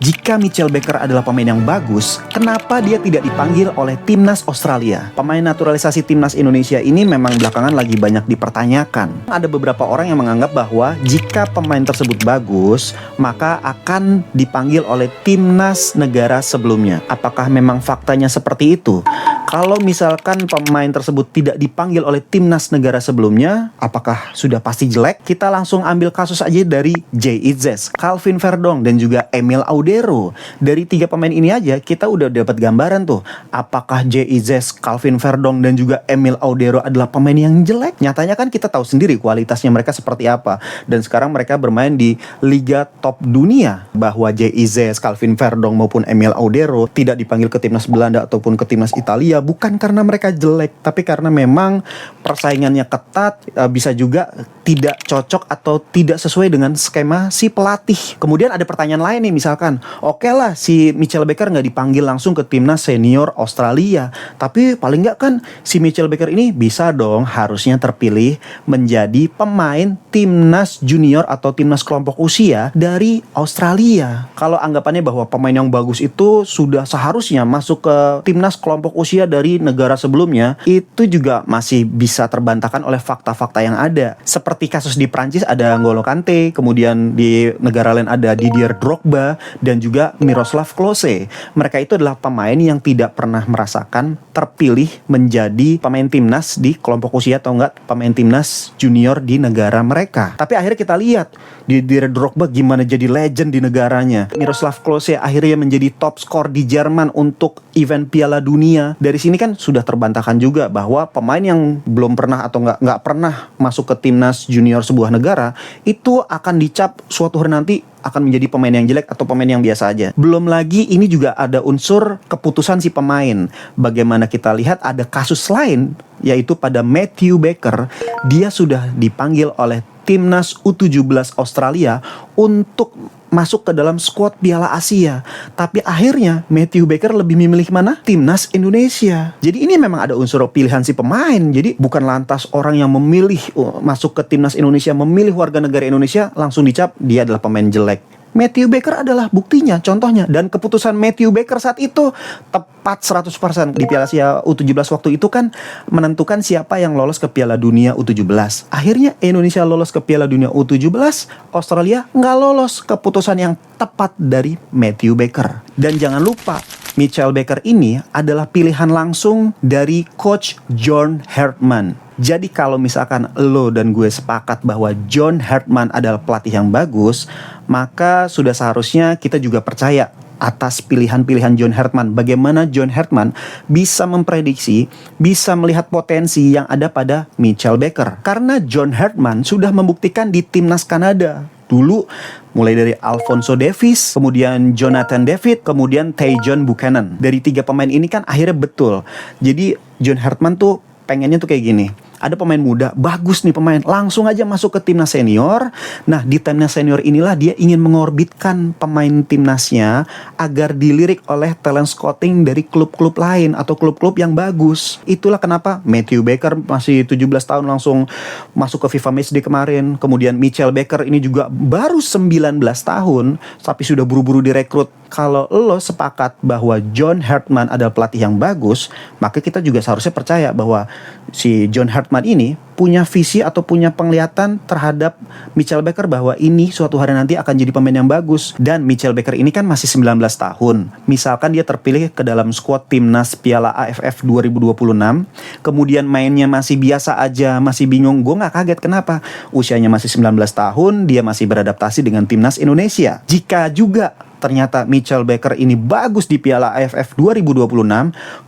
Jika Mitchell Baker adalah pemain yang bagus, kenapa dia tidak dipanggil oleh timnas Australia? Pemain naturalisasi timnas Indonesia ini memang belakangan lagi banyak dipertanyakan. Ada beberapa orang yang menganggap bahwa jika pemain tersebut bagus, maka akan dipanggil oleh timnas negara sebelumnya. Apakah memang faktanya seperti itu? Kalau misalkan pemain tersebut tidak dipanggil oleh timnas negara sebelumnya, apakah sudah pasti jelek? Kita langsung ambil kasus aja dari J.I.Z, Calvin Verdong, dan juga Emil Audero. Dari tiga pemain ini aja kita udah dapat gambaran tuh, apakah J.I.Z, Calvin Verdong, dan juga Emil Audero adalah pemain yang jelek? Nyatanya kan kita tahu sendiri kualitasnya mereka seperti apa. Dan sekarang mereka bermain di liga top dunia. Bahwa J.I.Z, Calvin Verdong maupun Emil Audero tidak dipanggil ke timnas Belanda ataupun ke timnas Italia bukan karena mereka jelek, tapi karena memang persaingannya ketat, bisa juga tidak cocok atau tidak sesuai dengan skema si pelatih. Kemudian ada pertanyaan lain nih, misalkan oke lah si Mitchell Baker nggak dipanggil langsung ke timnas senior Australia, tapi paling nggak kan si Mitchell Baker ini bisa dong harusnya terpilih menjadi pemain timnas junior atau timnas kelompok usia dari Australia. Kalau anggapannya bahwa pemain yang bagus itu sudah seharusnya masuk ke timnas kelompok usia dari negara sebelumnya, itu juga masih bisa terbantahkan oleh fakta-fakta yang ada. Seperti kasus di Prancis ada N'Golo Kante, kemudian di negara lain ada Didier Drogba dan juga Miroslav Klose. Mereka itu adalah pemain yang tidak pernah merasakan terpilih menjadi pemain timnas di kelompok usia atau enggak pemain timnas junior di negara mereka. Tapi akhirnya kita lihat Didier Drogba gimana jadi legend di negaranya. Miroslav Klose akhirnya menjadi top skor di Jerman untuk event Piala Dunia. Dari sini kan sudah terbantahkan juga bahwa pemain yang belum pernah atau nggak pernah masuk ke timnas junior sebuah negara itu akan dicap suatu hari nanti akan menjadi pemain yang jelek atau pemain yang biasa aja. Belum lagi ini juga ada unsur keputusan si pemain. Bagaimana kita lihat ada kasus lain, yaitu pada Matthew Baker. Dia sudah dipanggil oleh timnas U17 Australia untuk masuk ke dalam skuad Piala Asia. Tapi akhirnya Matthew Baker lebih memilih mana? Timnas Indonesia. Jadi ini memang ada unsur pilihan si pemain. Jadi bukan lantas orang yang memilih masuk ke timnas Indonesia, memilih warga negara Indonesia langsung dicap dia adalah pemain jelek. Matthew Baker adalah buktinya, contohnya. Dan keputusan Matthew Baker saat itu tepat 100%. Di Piala Asia U17 waktu itu kan menentukan siapa yang lolos ke Piala Dunia U17. Akhirnya Indonesia lolos ke Piala Dunia U17, Australia nggak lolos. Keputusan yang tepat dari Matthew Baker. Dan jangan lupa, Mitchell Baker ini adalah pilihan langsung dari Coach John Hartman. Jadi kalau misalkan lo dan gue sepakat bahwa John Hartman adalah pelatih yang bagus, maka sudah seharusnya kita juga percaya atas pilihan-pilihan John Hartman. Bagaimana John Hartman bisa memprediksi, bisa melihat potensi yang ada pada Mitchell Baker. Karena John Hartman sudah membuktikan di timnas Kanada. Dulu mulai dari Alphonso Davies, kemudian Jonathan David, kemudian Tajon Buchanan. Dari tiga pemain ini kan akhirnya betul. Jadi John Hartman tuh pengennya tuh kayak gini. Ada pemain muda, bagus nih pemain, langsung aja masuk ke timnas senior. Nah, di timnas senior inilah dia ingin mengorbitkan pemain timnasnya agar dilirik oleh talent scouting dari klub-klub lain atau klub-klub yang bagus. Itulah kenapa Matthew Baker masih 17 tahun langsung masuk ke FIFA Matchday kemarin. Kemudian Mitchell Baker ini juga baru 19 tahun tapi sudah buru-buru direkrut. Kalau lo sepakat bahwa John Hartman adalah pelatih yang bagus, maka kita juga seharusnya percaya bahwa si John Hartman ini punya visi atau punya penglihatan terhadap Mitchell Baker bahwa ini suatu hari nanti akan jadi pemain yang bagus. Dan Mitchell Baker ini kan masih 19 tahun. Misalkan dia terpilih ke dalam skuad timnas Piala AFF 2026, kemudian mainnya masih biasa aja, masih bingung, gue gak kaget kenapa. Usianya masih 19 tahun, dia masih beradaptasi dengan timnas Indonesia. Jika juga ternyata Mitchell Baker ini bagus di Piala AFF 2026,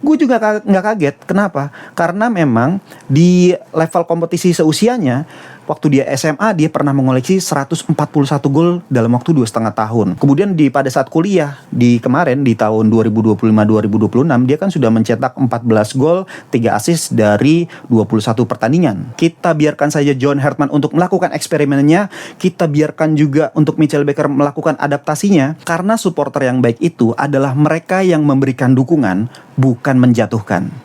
gue juga nggak kaget. Kenapa? Karena memang di level kompetisi seusianya, waktu dia SMA dia pernah mengoleksi 141 gol dalam waktu 2,5 tahun. Kemudian pada saat kuliah di kemarin di tahun 2025-2026 dia kan sudah mencetak 14 gol, 3 assist dari 21 pertandingan. Kita biarkan saja John Hartman untuk melakukan eksperimennya, kita biarkan juga untuk Mitchell Baker melakukan adaptasinya, karena supporter yang baik itu adalah mereka yang memberikan dukungan, bukan menjatuhkan.